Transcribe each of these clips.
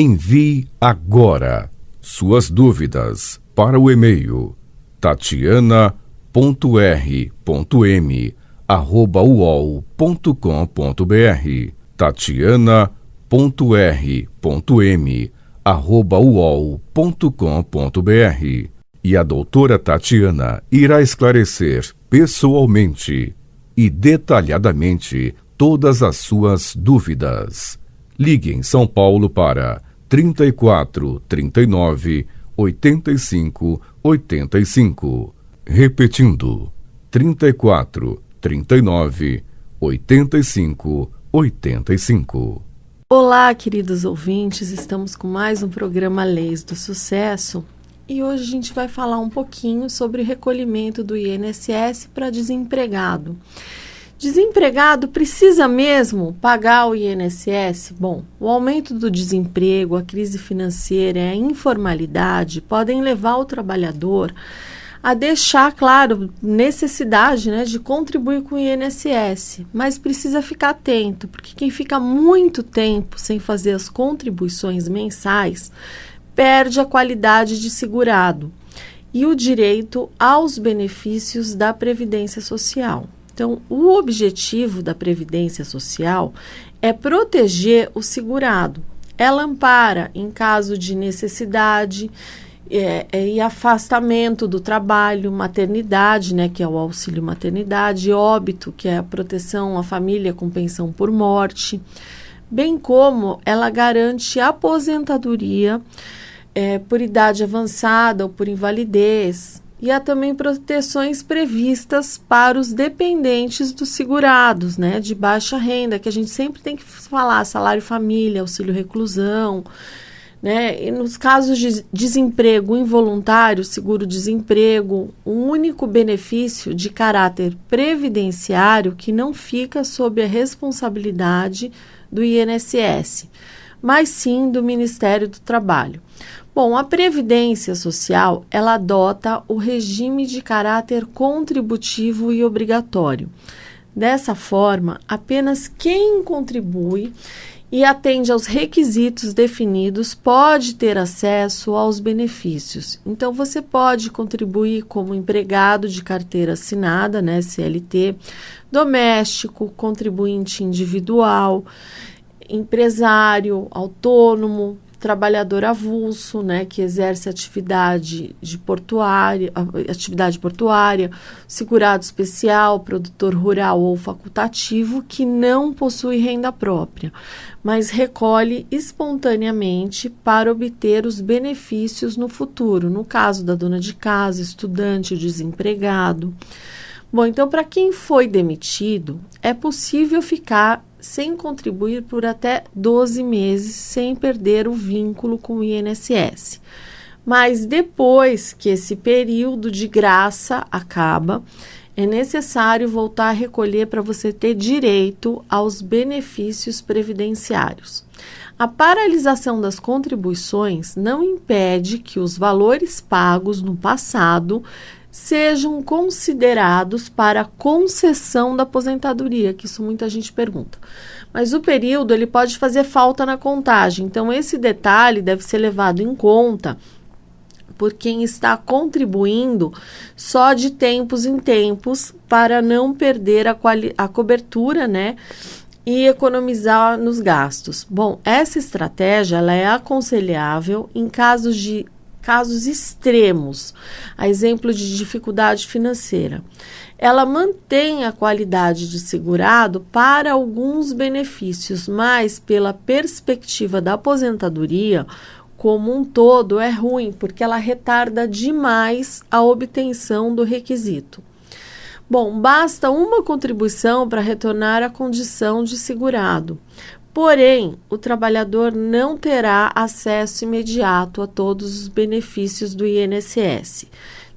Envie agora suas dúvidas para o e-mail tatiana.r.m@uol.com.br tatiana.r.m@uol.com.br e a doutora Tatiana irá esclarecer pessoalmente e detalhadamente todas as suas dúvidas. Ligue em São Paulo para 34 39 85 85. Repetindo, 34 39 85 85. Olá, queridos ouvintes, estamos com mais um programa Leis do Sucesso e hoje a gente vai falar um pouquinho sobre o recolhimento do INSS para desempregado. Desempregado precisa mesmo pagar o INSS? Bom, o aumento do desemprego, a crise financeira e a informalidade podem levar o trabalhador a deixar, claro, necessidade, de contribuir com o INSS, mas precisa ficar atento, porque quem fica muito tempo sem fazer as contribuições mensais perde a qualidade de segurado e o direito aos benefícios da Previdência Social. Então, o objetivo da Previdência Social é proteger o segurado. Ela ampara em caso de necessidade e afastamento do trabalho, maternidade, que é o auxílio maternidade, óbito, que é a proteção à família com pensão por morte, bem como ela garante aposentadoria por idade avançada ou por invalidez. E há também proteções previstas para os dependentes dos segurados, de baixa renda, que a gente sempre tem que falar, salário família, auxílio reclusão, E nos casos de desemprego involuntário, seguro-desemprego, um único benefício de caráter previdenciário que não fica sob a responsabilidade do INSS, mas sim do Ministério do Trabalho. Bom, a Previdência Social, ela adota o regime de caráter contributivo e obrigatório. Dessa forma, apenas quem contribui e atende aos requisitos definidos pode ter acesso aos benefícios. Então, você pode contribuir como empregado de carteira assinada, CLT, doméstico, contribuinte individual, empresário, autônomo, trabalhador avulso, que exerce atividade portuária, segurado especial, produtor rural ou facultativo que não possui renda própria, mas recolhe espontaneamente para obter os benefícios no futuro, no caso da dona de casa, estudante, desempregado. Bom, então, para quem foi demitido, é possível ficar sem contribuir por até 12 meses, sem perder o vínculo com o INSS. Mas depois que esse período de graça acaba, é necessário voltar a recolher para você ter direito aos benefícios previdenciários. A paralisação das contribuições não impede que os valores pagos no passado sejam considerados para a concessão da aposentadoria, que isso muita gente pergunta. Mas o período ele pode fazer falta na contagem, então esse detalhe deve ser levado em conta por quem está contribuindo só de tempos em tempos para não perder a cobertura, e economizar nos gastos. Bom, essa estratégia ela é aconselhável em casos extremos, a exemplo de dificuldade financeira. Ela mantém a qualidade de segurado para alguns benefícios, mas pela perspectiva da aposentadoria, como um todo, é ruim, porque ela retarda demais a obtenção do requisito. Bom, basta uma contribuição para retornar à condição de segurado. Porém, o trabalhador não terá acesso imediato a todos os benefícios do INSS.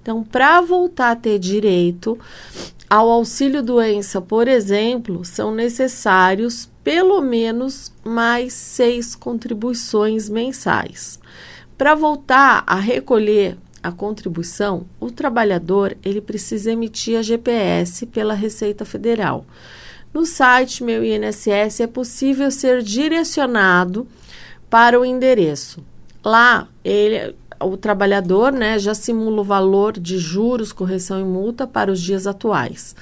Então, para voltar a ter direito ao auxílio-doença, por exemplo, são necessários pelo menos mais 6 contribuições mensais. Para voltar a recolher a contribuição, o trabalhador ele precisa emitir a GPS pela Receita Federal. No site Meu INSS é possível ser direcionado para o endereço. Lá, o trabalhador, né, já simula o valor de juros, correção e multa para os dias atuais.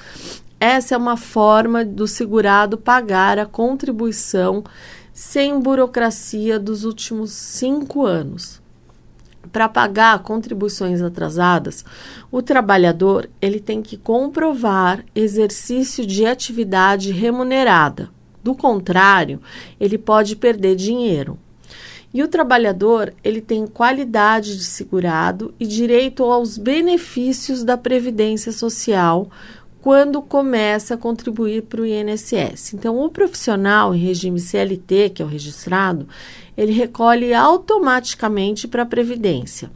Essa é uma forma do segurado pagar a contribuição sem burocracia dos últimos 5 anos. Para pagar contribuições atrasadas, o trabalhador ele tem que comprovar exercício de atividade remunerada. Do contrário, ele pode perder dinheiro. E o trabalhador ele tem qualidade de segurado e direito aos benefícios da Previdência Social quando começa a contribuir para o INSS. Então, o profissional em regime CLT, que é o registrado, ele recolhe automaticamente para a Previdência.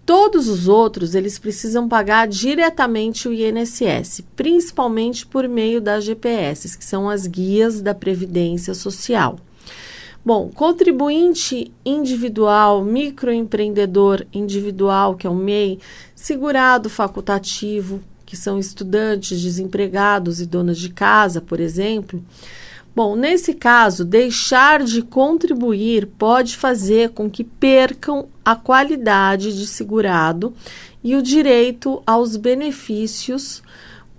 Todos os outros, eles precisam pagar diretamente o INSS, principalmente por meio das GPS, que são as guias da Previdência Social. Bom, contribuinte individual, microempreendedor individual, que é o MEI, segurado facultativo, que são estudantes, desempregados e donas de casa, por exemplo. Bom, nesse caso, deixar de contribuir pode fazer com que percam a qualidade de segurado e o direito aos benefícios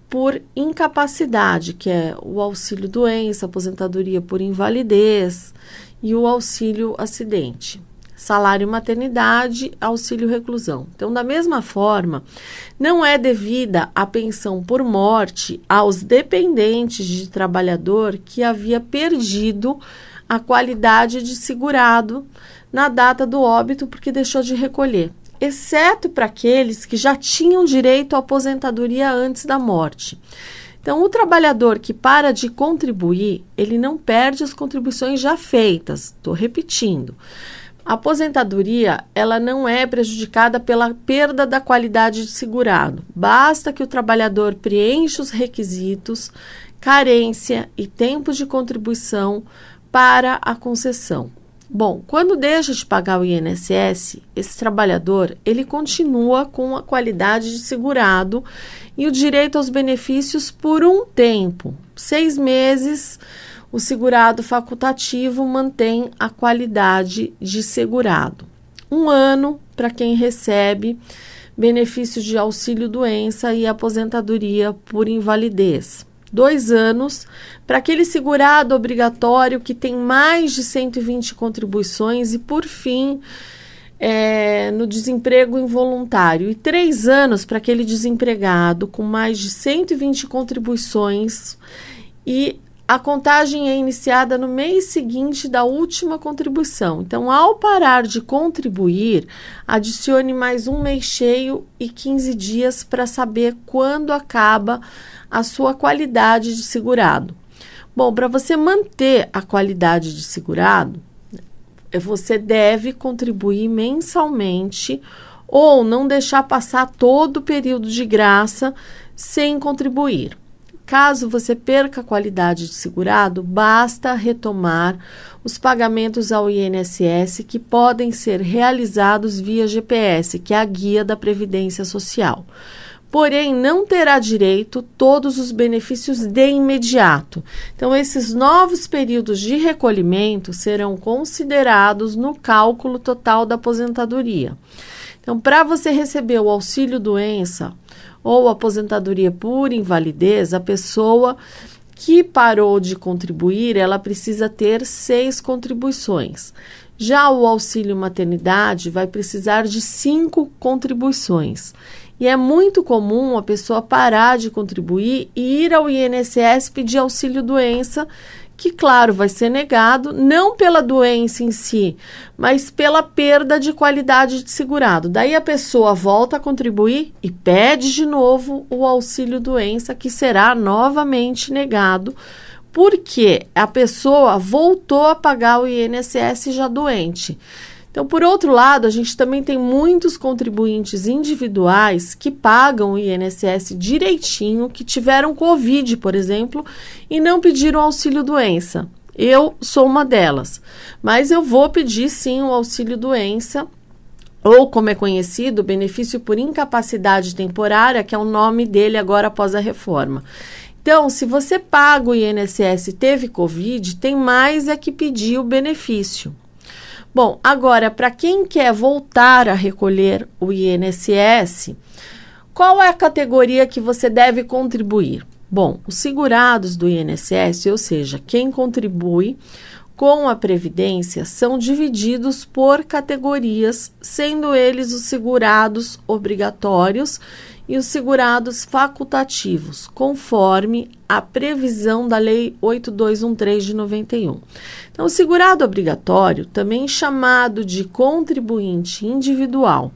por incapacidade, que é o auxílio-doença, aposentadoria por invalidez e o auxílio-acidente. Salário-maternidade, auxílio-reclusão. Então, da mesma forma, não é devida a pensão por morte aos dependentes de trabalhador que havia perdido a qualidade de segurado na data do óbito porque deixou de recolher, exceto para aqueles que já tinham direito à aposentadoria antes da morte. Então, o trabalhador que para de contribuir, ele não perde as contribuições já feitas. Estou repetindo. A aposentadoria, ela não é prejudicada pela perda da qualidade de segurado. Basta que o trabalhador preencha os requisitos, carência e tempo de contribuição para a concessão. Bom, quando deixa de pagar o INSS, esse trabalhador, ele continua com a qualidade de segurado e o direito aos benefícios por um tempo, 6 meses. O segurado facultativo mantém a qualidade de segurado. 1 ano para quem recebe benefício de auxílio-doença e aposentadoria por invalidez. 2 anos para aquele segurado obrigatório que tem mais de 120 contribuições e, por fim, no desemprego involuntário. E 3 anos para aquele desempregado com mais de 120 contribuições e a contagem é iniciada no mês seguinte da última contribuição. Então, ao parar de contribuir, adicione mais 1 mês cheio e 15 dias para saber quando acaba a sua qualidade de segurado. Bom, para você manter a qualidade de segurado, você deve contribuir mensalmente ou não deixar passar todo o período de graça sem contribuir. Caso você perca a qualidade de segurado, basta retomar os pagamentos ao INSS que podem ser realizados via GPS, que é a guia da Previdência Social. Porém, não terá direito todos os benefícios de imediato. Então, esses novos períodos de recolhimento serão considerados no cálculo total da aposentadoria. Então, para você receber o auxílio-doença ou aposentadoria por invalidez, a pessoa que parou de contribuir, ela precisa ter 6 contribuições. Já o auxílio-maternidade vai precisar de 5 contribuições. E é muito comum a pessoa parar de contribuir e ir ao INSS pedir auxílio-doença, que, claro, vai ser negado, não pela doença em si, mas pela perda de qualidade de segurado. Daí a pessoa volta a contribuir e pede de novo o auxílio-doença, que será novamente negado, porque a pessoa voltou a pagar o INSS já doente. Então, por outro lado, a gente também tem muitos contribuintes individuais que pagam o INSS direitinho, que tiveram Covid, por exemplo, e não pediram auxílio-doença. Eu sou uma delas, mas eu vou pedir sim o auxílio-doença, ou como é conhecido, o benefício por incapacidade temporária, que é o nome dele agora após a reforma. Então, se você paga o INSS e teve Covid, tem mais é que pedir o benefício. Bom, agora, para quem quer voltar a recolher o INSS, qual é a categoria que você deve contribuir? Bom, os segurados do INSS, ou seja, quem contribui com a Previdência, são divididos por categorias, sendo eles os segurados obrigatórios e os segurados facultativos, conforme a previsão da Lei 8213 de 91. Então, o segurado obrigatório, também chamado de contribuinte individual.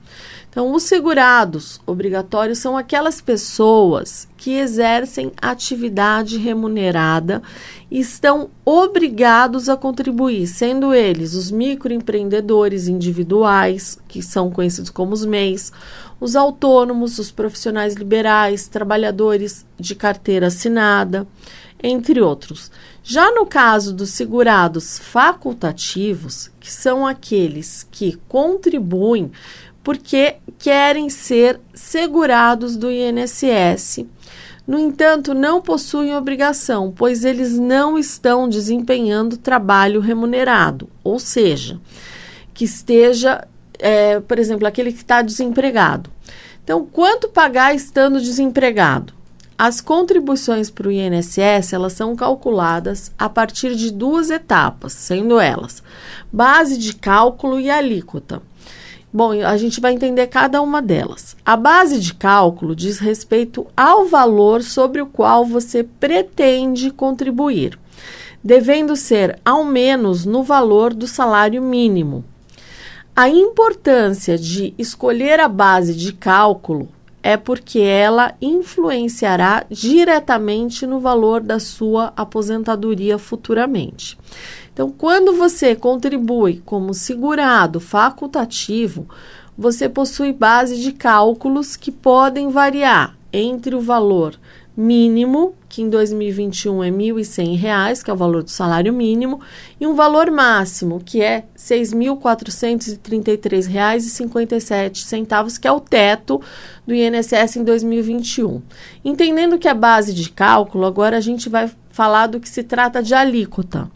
Então, os segurados obrigatórios são aquelas pessoas que exercem atividade remunerada e estão obrigados a contribuir, sendo eles os microempreendedores individuais, que são conhecidos como os MEIs, os autônomos, os profissionais liberais, trabalhadores de carteira assinada, entre outros. Já no caso dos segurados facultativos, que são aqueles que contribuem porque querem ser segurados do INSS, no entanto, não possuem obrigação, pois eles não estão desempenhando trabalho remunerado, ou seja, que esteja, por exemplo, aquele que está desempregado. Então, quanto pagar estando desempregado? As contribuições para o INSS, elas são calculadas a partir de duas etapas, sendo elas base de cálculo e alíquota. Bom, a gente vai entender cada uma delas. A base de cálculo diz respeito ao valor sobre o qual você pretende contribuir, devendo ser ao menos no valor do salário mínimo. A importância de escolher a base de cálculo é porque ela influenciará diretamente no valor da sua aposentadoria futuramente. Então, quando você contribui como segurado facultativo, você possui base de cálculos que podem variar entre o valor mínimo, que em 2021 é R$ 1.100, que é o valor do salário mínimo, e um valor máximo, que é R$ 6.433,57, que é o teto do INSS em 2021. Entendendo que é base de cálculo, agora a gente vai falar do que se trata de alíquota.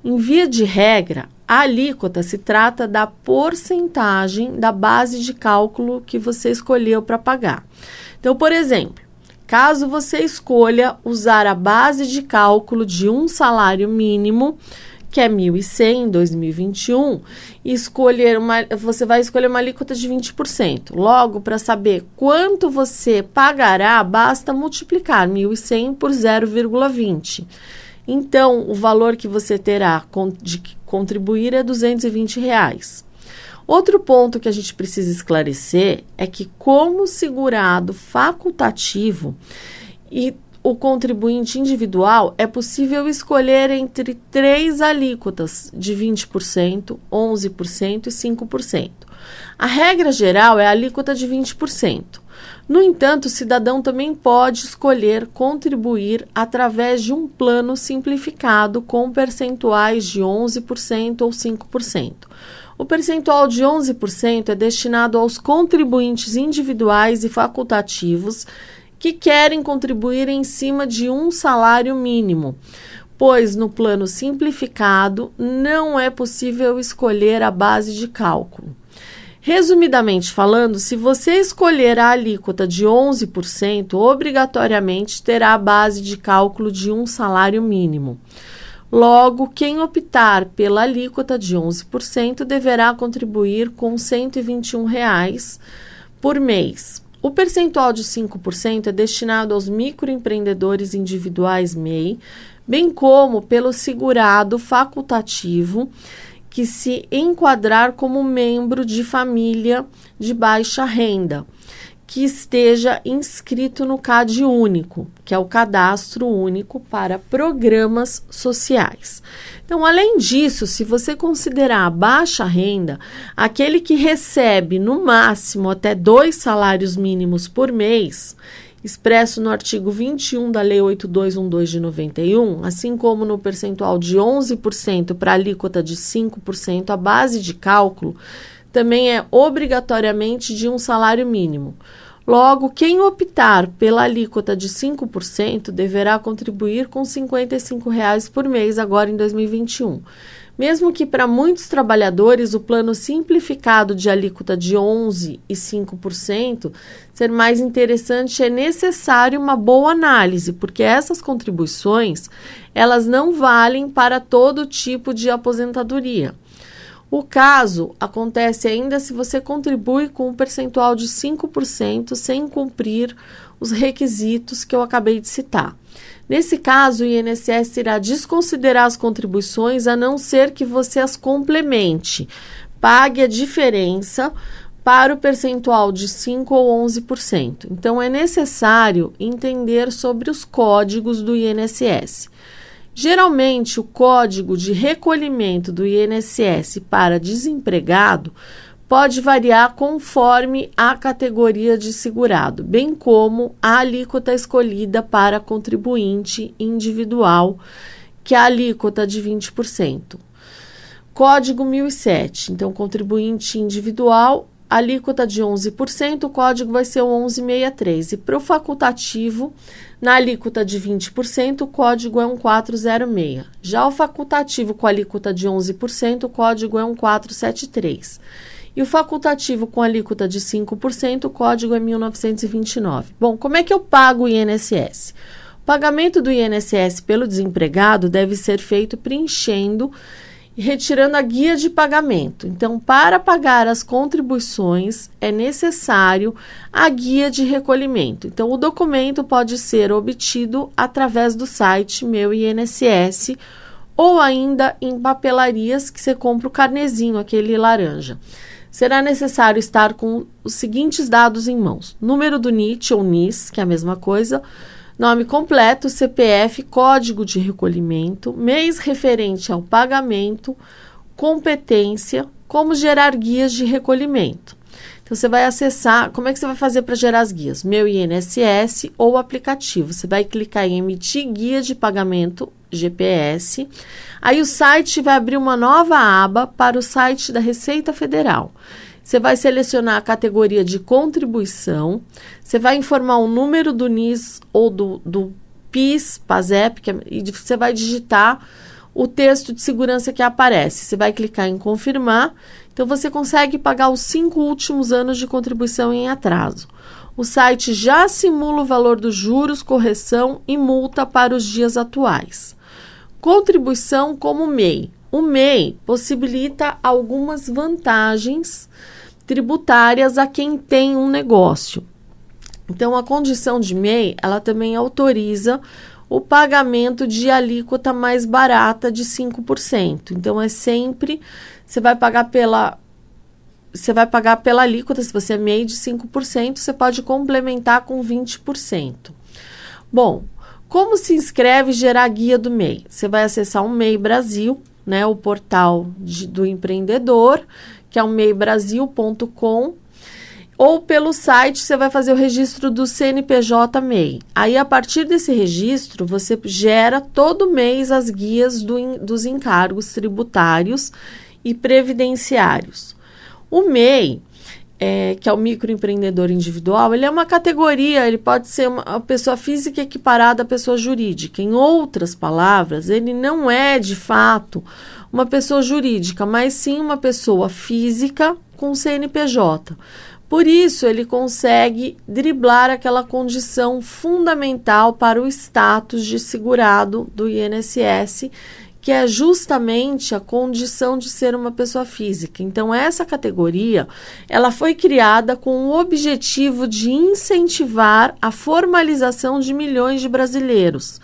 Em via de regra, a alíquota se trata da porcentagem da base de cálculo que você escolheu para pagar. Então, por exemplo, caso você escolha usar a base de cálculo de um salário mínimo, que é 1.100 em 2021, e você vai escolher uma alíquota de 20%. Logo, para saber quanto você pagará, basta multiplicar 1.100 por 0,20. Então, o valor que você terá de contribuir é R$ 220. Outro ponto que a gente precisa esclarecer é que, como segurado facultativo e o contribuinte individual, é possível escolher entre 3 alíquotas de 20%, 11% e 5%. A regra geral é a alíquota de 20%. No entanto, o cidadão também pode escolher contribuir através de um plano simplificado com percentuais de 11% ou 5%. O percentual de 11% é destinado aos contribuintes individuais e facultativos que querem contribuir em cima de um salário mínimo, pois no plano simplificado não é possível escolher a base de cálculo. Resumidamente falando, se você escolher a alíquota de 11%, obrigatoriamente terá a base de cálculo de um salário mínimo. Logo, quem optar pela alíquota de 11% deverá contribuir com R$ 121 por mês. O percentual de 5% é destinado aos microempreendedores individuais MEI, bem como pelo segurado facultativo que se enquadrar como membro de família de baixa renda, que esteja inscrito no CAD único, que é o Cadastro Único para Programas Sociais. Então, além disso, se você considerar a baixa renda, aquele que recebe no máximo até 2 salários mínimos por mês, expresso no artigo 21 da Lei 8212 de 91, assim como no percentual de 11% para a alíquota de 5%, a base de cálculo também é obrigatoriamente de um salário mínimo. Logo, quem optar pela alíquota de 5% deverá contribuir com R$ 55 por mês agora em 2021. Mesmo que para muitos trabalhadores o plano simplificado de alíquota de 11% e 5% ser mais interessante, é necessário uma boa análise, porque essas contribuições elas não valem para todo tipo de aposentadoria. O caso acontece ainda se você contribui com um percentual de 5% sem cumprir os requisitos que eu acabei de citar. Nesse caso, o INSS irá desconsiderar as contribuições a não ser que você as complemente, pague a diferença para o percentual de 5% ou 11%. Então, é necessário entender sobre os códigos do INSS. Geralmente, o código de recolhimento do INSS para desempregado pode variar conforme a categoria de segurado, bem como a alíquota escolhida para contribuinte individual, que é a alíquota de 20%. Código 1007, então contribuinte individual, alíquota de 11%, o código vai ser o 1163. E para o facultativo, na alíquota de 20%, o código é 1406. Já o facultativo com alíquota de 11%, o código é 1473. E o facultativo com alíquota de 5%, o código é 1929. Bom, como é que eu pago o INSS? O pagamento do INSS pelo desempregado deve ser feito preenchendo e retirando a guia de pagamento. Então, para pagar as contribuições, é necessário a guia de recolhimento. Então, o documento pode ser obtido através do site Meu INSS ou ainda em papelarias que você compra o carnezinho, aquele laranja. Será necessário estar com os seguintes dados em mãos: número do NIT ou NIS, que é a mesma coisa, nome completo, CPF, código de recolhimento, mês referente ao pagamento, competência, como gerar guias de recolhimento. Então, você vai acessar, como é que você vai fazer para gerar as guias? Meu INSS ou aplicativo. Você vai clicar em emitir guia de pagamento GPS. Aí o site vai abrir uma nova aba para o site da Receita Federal. Você vai selecionar a categoria de contribuição, você vai informar o número do NIS ou do PIS, PASEP, e você vai digitar o texto de segurança que aparece. Você vai clicar em confirmar, então você consegue pagar os 5 últimos anos de contribuição em atraso. O site já simula o valor dos juros, correção e multa para os dias atuais. Contribuição como MEI. O MEI possibilita algumas vantagens tributárias a quem tem um negócio. Então, a condição de MEI, ela também autoriza o pagamento de alíquota mais barata de 5%. Então, é sempre, você vai pagar pela alíquota, se você é MEI de 5%, você pode complementar com 20%. Bom, como se inscreve e gerar a guia do MEI? Você vai acessar o MEI Brasil, né, o portal do empreendedor, que é o meibrasil.com, ou pelo site você vai fazer o registro do CNPJ MEI. Aí, a partir desse registro, você gera todo mês as guias dos encargos tributários e previdenciários. O MEI, que é o microempreendedor individual, ele é uma categoria, ele pode ser uma pessoa física equiparada à pessoa jurídica. Em outras palavras, ele não é, de fato, uma pessoa jurídica, mas sim uma pessoa física com CNPJ. Por isso, ele consegue driblar aquela condição fundamental para o status de segurado do INSS, que é justamente a condição de ser uma pessoa física. Então, essa categoria, ela foi criada com o objetivo de incentivar a formalização de milhões de brasileiros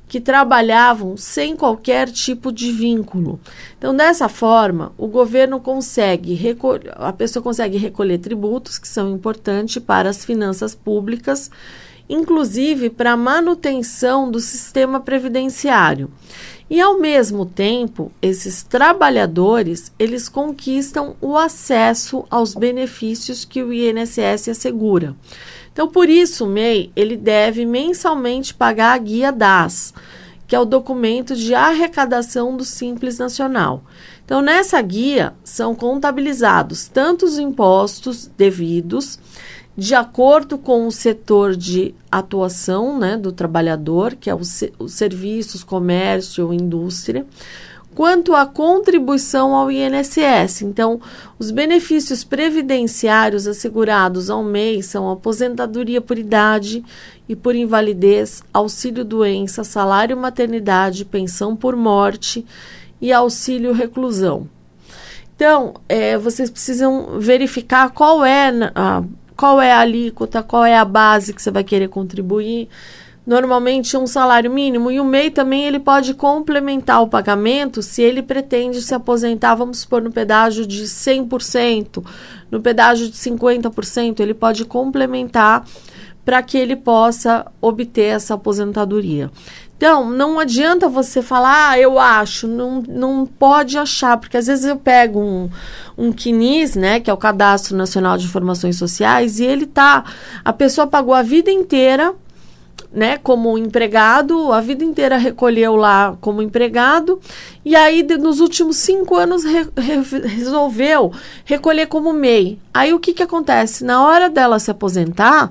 que trabalhavam sem qualquer tipo de vínculo. Então, dessa forma, o governo a pessoa consegue recolher tributos que são importantes para as finanças públicas, inclusive para a manutenção do sistema previdenciário. E, ao mesmo tempo, esses trabalhadores, eles conquistam o acesso aos benefícios que o INSS assegura. Então, por isso, o MEI, ele deve mensalmente pagar a guia DAS, que é o documento de arrecadação do Simples Nacional. Então, nessa guia, são contabilizados tanto os impostos devidos, de acordo com o setor de atuação, né, do trabalhador, que é os serviços, comércio ou indústria, quanto à contribuição ao INSS. Então, os benefícios previdenciários assegurados ao mês são aposentadoria por idade e por invalidez, auxílio-doença, salário maternidade, pensão por morte e auxílio reclusão. Então, vocês precisam verificar qual é a alíquota, qual é a base que você vai querer contribuir. Normalmente um salário mínimo, e o MEI também ele pode complementar o pagamento se ele pretende se aposentar, vamos supor, no pedágio de 100%, no pedágio de 50%, ele pode complementar para que ele possa obter essa aposentadoria. Então, não adianta você falar, eu acho, não pode achar, porque às vezes eu pego um CNIS, né, que é o Cadastro Nacional de Informações Sociais, e a pessoa pagou a vida inteira, né, como empregado, a vida inteira recolheu lá como empregado, e aí nos últimos 5 anos resolveu recolher como MEI. Aí o que acontece? Na hora dela se aposentar,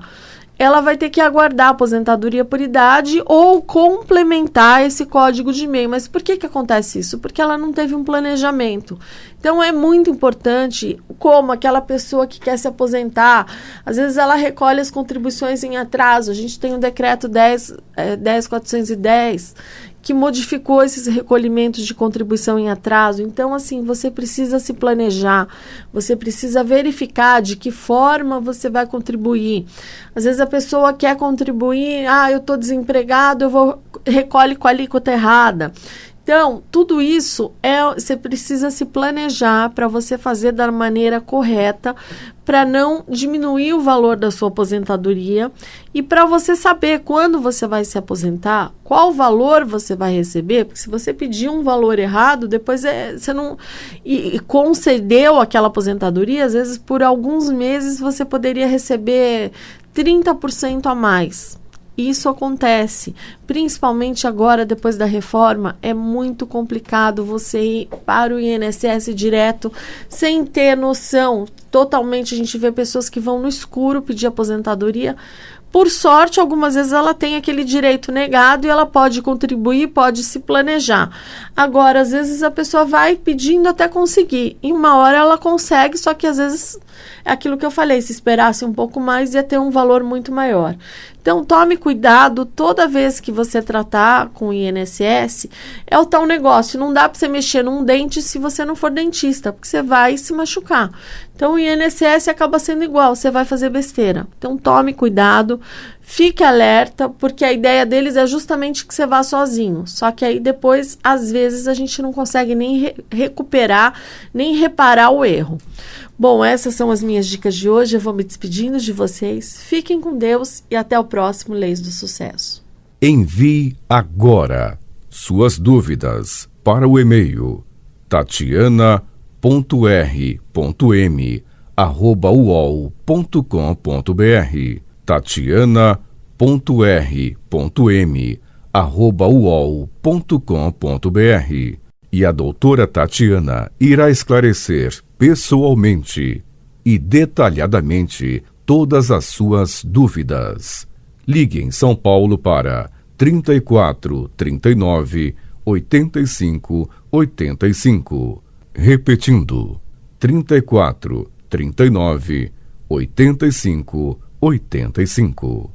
ela vai ter que aguardar a aposentadoria por idade ou complementar esse código de MEI. Mas por que acontece isso? Porque ela não teve um planejamento. Então, é muito importante, como aquela pessoa que quer se aposentar, às vezes ela recolhe as contribuições em atraso. A gente tem o decreto 10.410, que modificou esses recolhimentos de contribuição em atraso. Então, assim, você precisa se planejar, você precisa verificar de que forma você vai contribuir. Às vezes a pessoa quer contribuir, eu estou desempregado, recolhe com a alíquota errada. Então, tudo isso você precisa se planejar para você fazer da maneira correta, para não diminuir o valor da sua aposentadoria e para você saber quando você vai se aposentar, qual valor você vai receber, porque se você pedir um valor errado, depois você não e concedeu aquela aposentadoria, às vezes por alguns meses você poderia receber 30% a mais. Isso acontece, principalmente agora, depois da reforma, é muito complicado você ir para o INSS direto, sem ter noção. Totalmente, a gente vê pessoas que vão no escuro pedir aposentadoria. Por sorte, algumas vezes ela tem aquele direito negado e ela pode contribuir, pode se planejar. Agora, às vezes a pessoa vai pedindo até conseguir. Em uma hora ela consegue, só que às vezes é aquilo que eu falei, se esperasse um pouco mais ia ter um valor muito maior. Então, tome cuidado toda vez que você tratar com o INSS, é o tal negócio, não dá para você mexer num dente se você não for dentista, porque você vai se machucar. Então, o INSS acaba sendo igual, você vai fazer besteira. Então, tome cuidado, fique alerta, porque a ideia deles é justamente que você vá sozinho. Só que aí depois, às vezes, a gente não consegue nem recuperar, nem reparar o erro. Bom, essas são as minhas dicas de hoje. Eu vou me despedindo de vocês. Fiquem com Deus e até o próximo Leis do Sucesso. Envie agora suas dúvidas para o e-mail tatiana.r.m@uol.com.br tatiana.r.m@uol.com.br E a doutora Tatiana irá esclarecer pessoalmente e detalhadamente todas as suas dúvidas. Ligue em São Paulo para 34 39 85 85. Repetindo, 34 39 85 85.